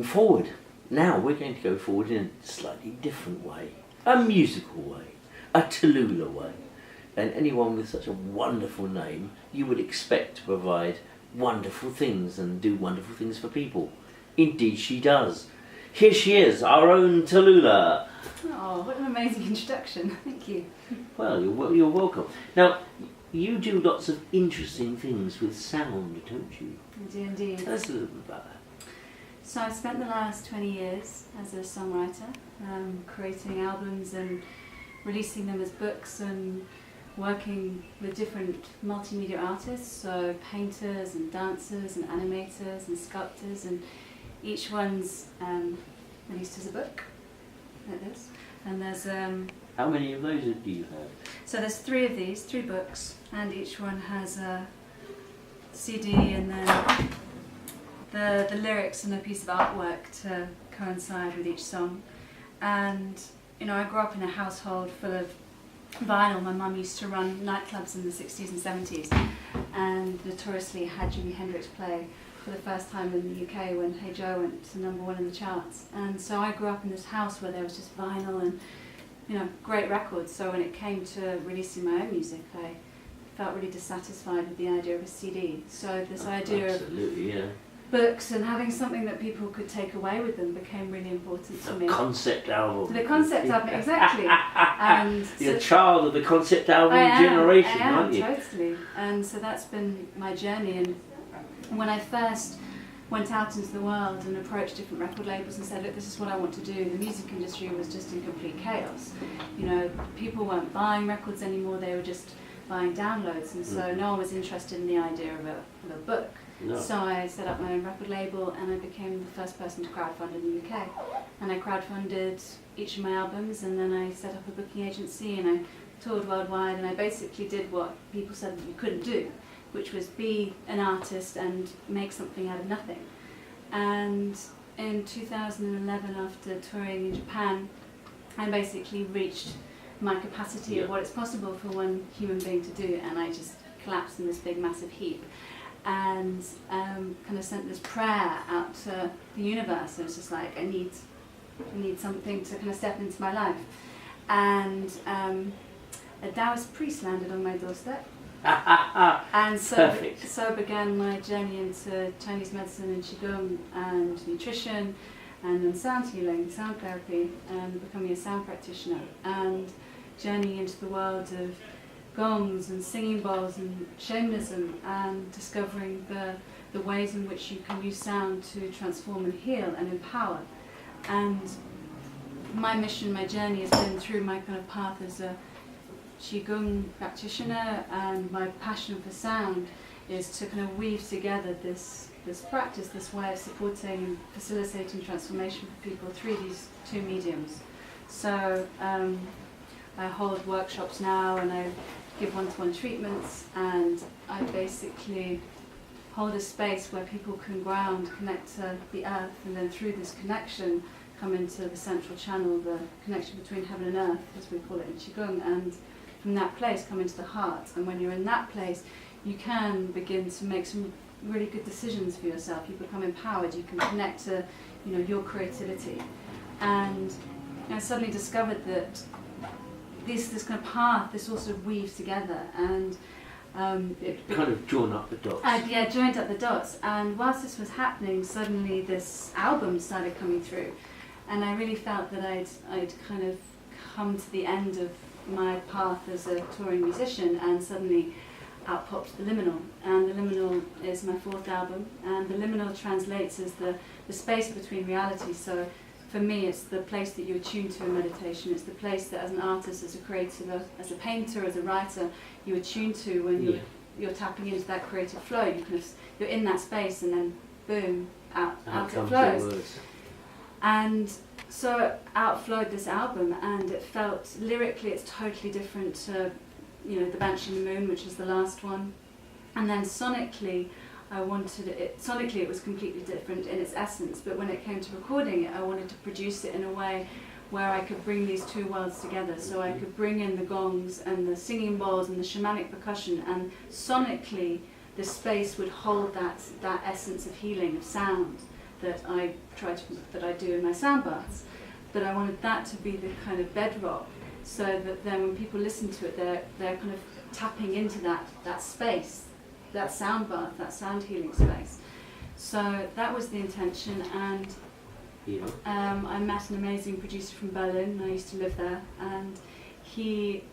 moving forward. Now we're going to go forward in a slightly different way, a musical way, a Tallulah way. And anyone with such a wonderful name, you would expect to provide wonderful things and do wonderful things for people. Indeed she does. Here she is, our own Tallulah. Oh, what an amazing introduction. Thank you. Well, you're welcome. Now, you do lots of interesting things with sound, don't you? I do indeed. Tell us a little bit about that. So I've spent the last 20 years as a songwriter, creating albums and releasing them as books and working with different multimedia artists, so painters and dancers and animators and sculptors, and each one's released as a book, like this. And there's how many of those do you have? So there's 3 of these, 3 books, and each one has a CD and then the lyrics and a piece of artwork to coincide with each song. And you know, I grew up in a household full of vinyl. My mum used to run nightclubs in the 60s and 70s and notoriously had Jimi Hendrix play for the first time in the UK when Hey Joe went to #1 in the charts. And so I grew up in this house where there was just vinyl and, you know, great records. So when it came to releasing my own music, I felt really dissatisfied with the idea of a CD. So this idea of books and having something that people could take away with them became really important to me. The concept album. The concept album, exactly. And you're a child of the concept album generation, aren't you? Totally. And so that's been my journey. And when I first went out into the world and approached different record labels and said, look, this is what I want to do, the music industry was just in complete chaos. You know, people weren't buying records anymore, they were just buying downloads, and so no one was interested in the idea of a book. No. So I set up my own record label and I became the first person to crowdfund in the UK. And I crowdfunded each of my albums, and then I set up a booking agency and I toured worldwide, and I basically did what people said that you couldn't do, which was be an artist and make something out of nothing. And in 2011, after touring in Japan, I basically reached my capacity of what it's possible for one human being to do, and I just collapsed in this big massive heap and kind of sent this prayer out to the universe. It was just like, I need something to kind of step into my life. And a Daoist priest landed on my doorstep. And so began my journey into Chinese medicine and Qigong and nutrition, and then sound healing, sound therapy, and becoming a sound practitioner, and journeying into the world of gongs and singing bowls and shamanism, and discovering the ways in which you can use sound to transform and heal and empower. And my mission, my journey has been through my kind of path as a Qigong practitioner, and my passion for sound is to kind of weave together this practice, this way of supporting and facilitating transformation for people through these 2 mediums. So I hold workshops now and I give one-to-one treatments, and I basically hold a space where people can ground, connect to the earth, and then through this connection come into the central channel, the connection between heaven and earth, as we call it in Qigong, and from that place come into the heart. And when you're in that place, you can begin to make some really good decisions for yourself. You become empowered, you can connect to, you know, your creativity. And I suddenly discovered that this kind of path, this also weaves together, and it kind of joined up the dots. Joined up the dots. And whilst this was happening, suddenly this album started coming through, and I really felt that I'd kind of come to the end of my path as a touring musician, and suddenly out popped the liminal. And the liminal is my 4th album, and the liminal translates as the space between reality. So for me, it's the place that you attune to in meditation. It's the place that, as an artist, as a creative, as a painter, as a writer, you attune to when you're tapping into that creative flow. You're in that space, and then boom, out it flows. And so out flowed this album, and it felt lyrically it's totally different to, you know, the Banshee and the Moon, which is the last one, and then sonically it was completely different in its essence, but when it came to recording it, I wanted to produce it in a way where I could bring these 2 worlds together. So I could bring in the gongs and the singing bowls and the shamanic percussion, and sonically the space would hold that essence of healing, of sound, that I do in my sound baths, but I wanted that to be the kind of bedrock, so that then when people listen to it, they're kind of tapping into that space, that sound bath, that sound healing space. So that was the intention, and I met an amazing producer from Berlin. I used to live there, and he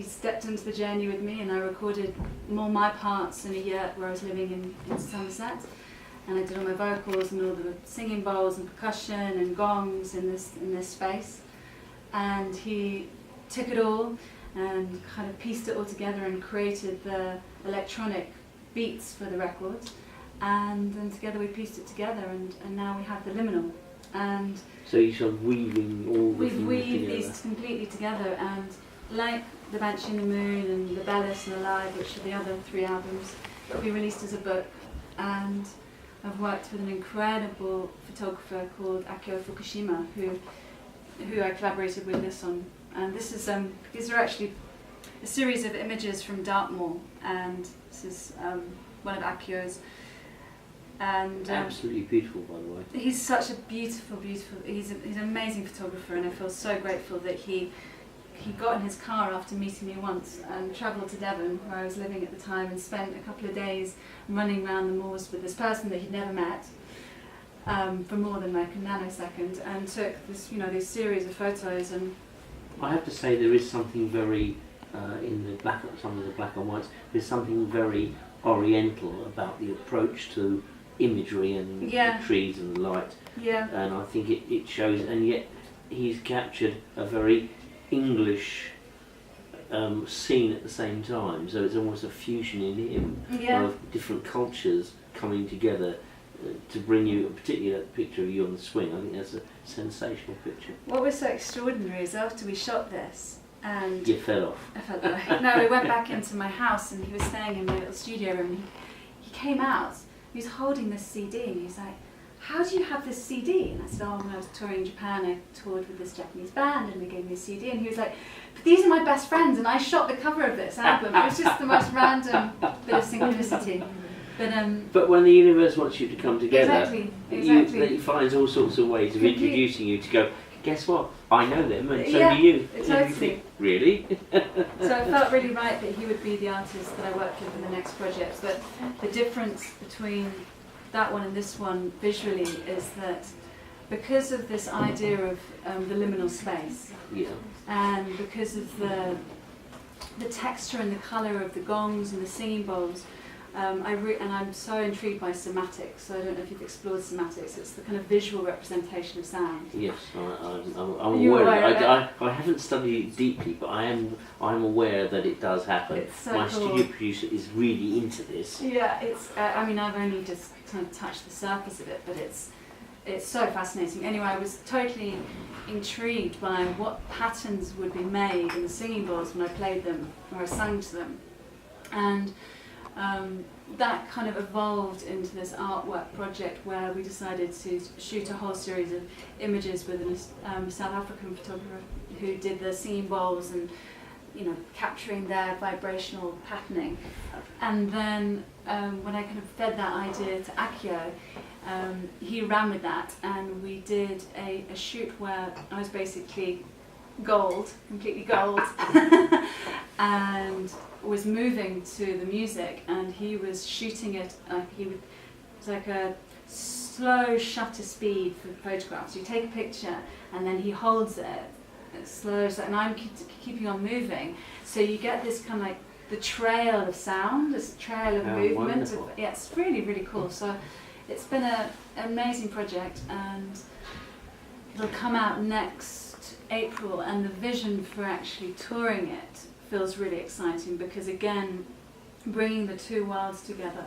stepped into the journey with me, and I recorded more my parts in a year where I was living in Somerset, and I did all my vocals and all the singing bowls and percussion and gongs in this space, and he took it all and kind of pieced it all together and created the electronic beats for the record, and then together we pieced it together, and now we have the liminal. And so you're sort of weaving all the things weaved together. these completely together, and like the Banshee and the Moon and the Bellis and the Live, which are the other 3 albums, will be released as a book. And I've worked with an incredible photographer called Akio Fukushima, who I collaborated with this on. And this is these are actually a series of images from Dartmoor, and this is one of Akio's. And absolutely beautiful, by the way. He's such a beautiful. He's an amazing photographer, and I feel so grateful that he got in his car after meeting me once and travelled to Devon, where I was living at the time, and spent a couple of days running around the moors with this person that he'd never met for more than like a nanosecond, and took this series of photos. And I have to say there is something very in some of the black and whites. There's something very oriental about the approach to imagery and the trees and the light. Yeah. And I think it shows, and yet he's captured a very English scene at the same time, so it's almost a fusion in him of different cultures coming together to bring you, particularly that picture of you on the swing. I think that's a sensational picture. What was so extraordinary is after we shot this, and you fell off. I felt like, no, we went back into my house, and he was staying in my little studio room, and he came out, he was holding this CD, and he was like, "How do you have this CD?" And I said, "Oh, when I was touring Japan, I toured with this Japanese band, and they gave me a CD." And he was like, "But these are my best friends, and I shot the cover of this album." It was just the most random bit of synchronicity. But when the universe wants you to come together, exactly. It finds all sorts of ways of introducing you to go, guess what? I know them, and so do you. Totally. And you think, really? So it felt really right that he would be the artist that I worked with in the next project. But the difference between that one and this one visually is that because of this idea of the liminal space, and because of the texture and the colour of the gongs and the singing bowls, and I'm so intrigued by somatics. So I don't know if you've explored somatics. It's the kind of visual representation of sound. Yes, I'm aware. I haven't studied it deeply, but I'm aware that it does happen. It's so My cool. studio producer is really into this. Yeah, it's. I mean, I've only just kind of touched the surface of it, but it's so fascinating. Anyway, I was totally intrigued by what patterns would be made in the singing bowls when I played them or I sang to them, and that kind of evolved into this artwork project where we decided to shoot a whole series of images with a South African photographer who did the singing bowls and capturing their vibrational patterning. And then when I kind of fed that idea to Akio, he ran with that, and we did a shoot where I was basically completely gold, and was moving to the music, and he was shooting it. It's like a slow shutter speed for photographs. You take a picture, and then he holds it. It's slow, and I'm keeping on moving. So you get this kind of like the trail of sound, this trail of movement. It's really, really cool. So it's been an amazing project, and it'll come out next April, and the vision for actually touring it feels really exciting because, again, bringing the two worlds together,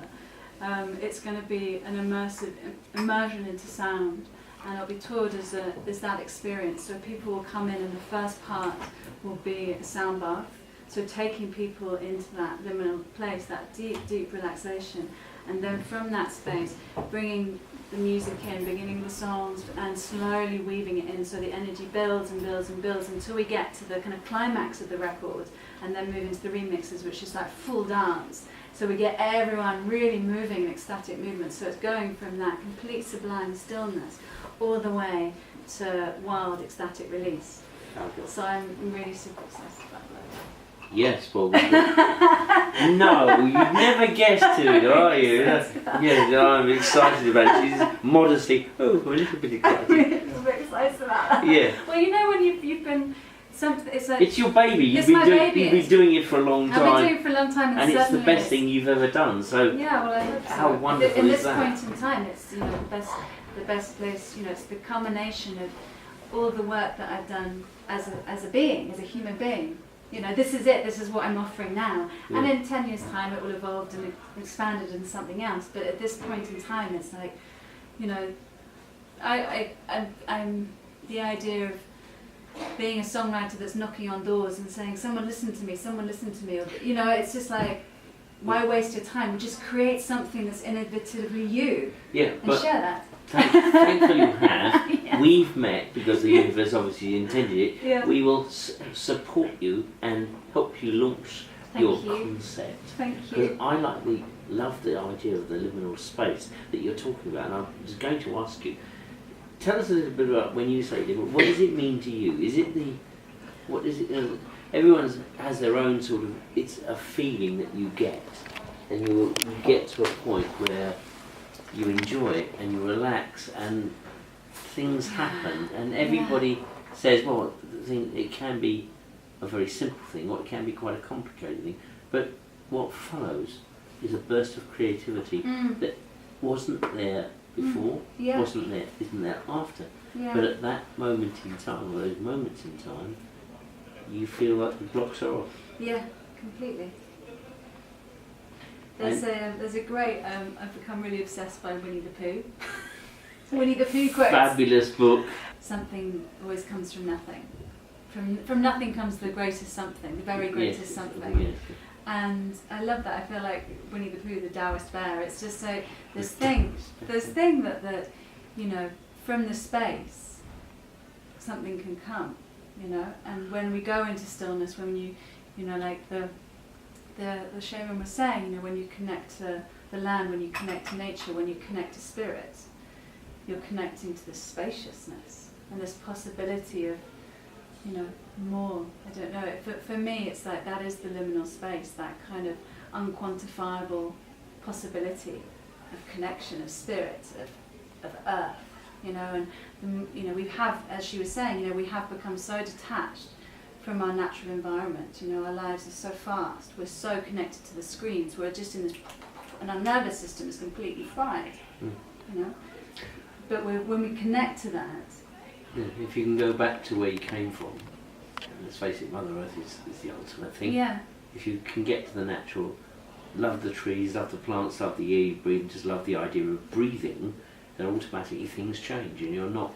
it's going to be an immersive immersion into sound, and it'll be toured as that experience. So people will come in, and the first part will be a sound bath, so taking people into that liminal place, that deep, deep relaxation, and then from that space, bringing the music in, beginning the songs, and slowly weaving it in so the energy builds and builds and builds until we get to the kind of climax of the record, and then move into the remixes, which is like full dance. So we get everyone really moving in ecstatic movements. So it's going from that complete sublime stillness all the way to wild ecstatic release. So I'm really super obsessed about that. Yes, well, no, you'd never guessed to, are you? Yes, I'm excited about it. She's modestly, a little bit excited. I'm a little bit excited about that. Yeah. Well, you know when you've been, it's your baby. You've been doing it for a long time. I've been doing it for a long time, and it's the best thing you've ever done. So yeah, well, I hope so. How wonderful is that? In this point in time, it's the best place. It's the culmination of all the work that I've done as a being, as a human being. This is it. This is what I'm offering now. Yeah. And in 10 years' time, it will evolve and expanded into something else. But at this point in time, it's like, I'm the idea of being a songwriter that's knocking on doors and saying, "Someone listen to me. Someone listen to me." Or, it's just like, why waste your time? Just create something that's innovatively you. Yeah, and share that. Thankfully you have. Yes. We've met because the universe obviously intended it. Yeah. We will support you and help you launch your concept. Thank you. Because I love the idea of the liminal space that you're talking about, and I was going to ask you, tell us a little bit about when you say liminal, what does it mean to you? Is it what is it? Everyone has their own sort of, it's a feeling that you get, and you get to a point where you enjoy it and you relax and things happen, and everybody says, well, it can be a very simple thing or it can be quite a complicated thing, but what follows is a burst of creativity that wasn't there before, isn't there after, but at that moment in time, or those moments in time, you feel like the blocks are off. Yeah, completely. There's a great, I've become really obsessed by Winnie the Pooh. Winnie the Pooh quotes. Fabulous book. Something always comes from nothing. From nothing comes the greatest something, the very greatest something. Yes. And I love that. I feel like Winnie the Pooh, the Daoist Bear. It's just so this thing that from the space something can come, And when we go into stillness, when like the shaman was saying, when you connect to the land, when you connect to nature, when you connect to spirit, you're connecting to this spaciousness and this possibility of, more. I don't know. For me, it's like that is the liminal space, that kind of unquantifiable possibility of connection, of spirit, of earth, and we have, as she was saying, we have become so detached from our natural environment. Our lives are so fast. We're so connected to the screens. We're just in this, and our nervous system is completely fried. But when we connect to that, if you can go back to where you came from, let's face it, Mother Earth is the ultimate thing. Yeah. If you can get to the natural, love the trees, love the plants, love the air you breathe, just love the idea of breathing, then automatically things change, and you're not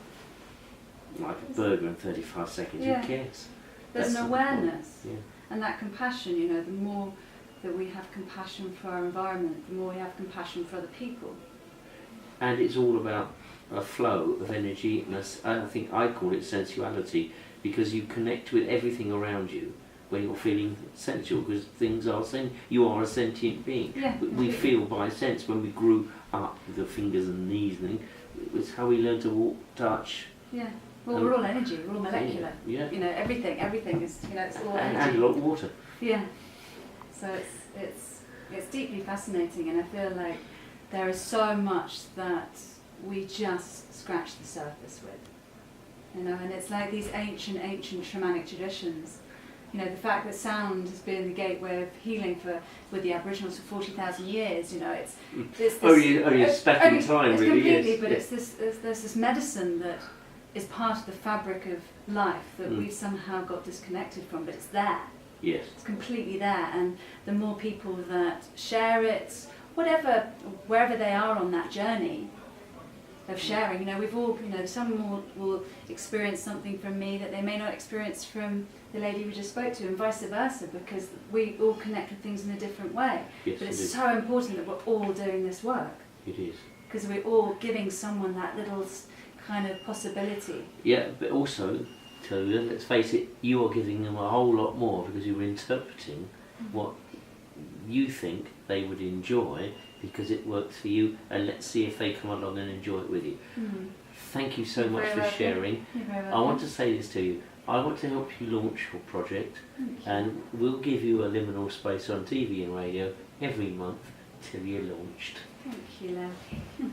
like a burger in 35 seconds. Yeah. Who cares? There's an awareness, yeah. And that compassion. The more that we have compassion for our environment, the more we have compassion for other people. And it's all about a flow of energy, and I think I call it sensuality, because you connect with everything around you when you're feeling sensual, because things are you are a sentient being. Yeah. We feel by sense. When we grew up with the fingers and knees and things, it's how we learn to walk, touch. Yeah. Well, we're all energy. We're all molecular. Yeah. Everything is. It's all energy. And a lot of water. Yeah. So it's deeply fascinating, and I feel like there is so much that we just scratch the surface with. And it's like these ancient shamanic traditions. The fact that sound has been the gateway of healing with the Aboriginals for 40,000 years. It's this. Only a speck in time, it's really. Completely, Yes. But it's this. There's this medicine that is part of the fabric of life that we've somehow got disconnected from, but it's there. Yes. It's completely there, and the more people that share it, wherever they are on that journey, of sharing. You know, we've all, you know, some will experience something from me that they may not experience from the lady we just spoke to, and vice versa, because we all connect with things in a different way. Yes, but it's indeed. so important that we're all doing this work, It is. because we're all giving someone that little kind of possibility. Yeah, but also, Tallulah, let's face it, you are giving them a whole lot more because you're interpreting what you think they would enjoy because it works for you, and let's see if they come along and enjoy it with you. Thank you so You're much very for welcome. sharing. You're very I want welcome. to say this to you. I want to help you launch your project, and we'll give you a liminal space on TV and radio every month till you're launched. Thank you, love.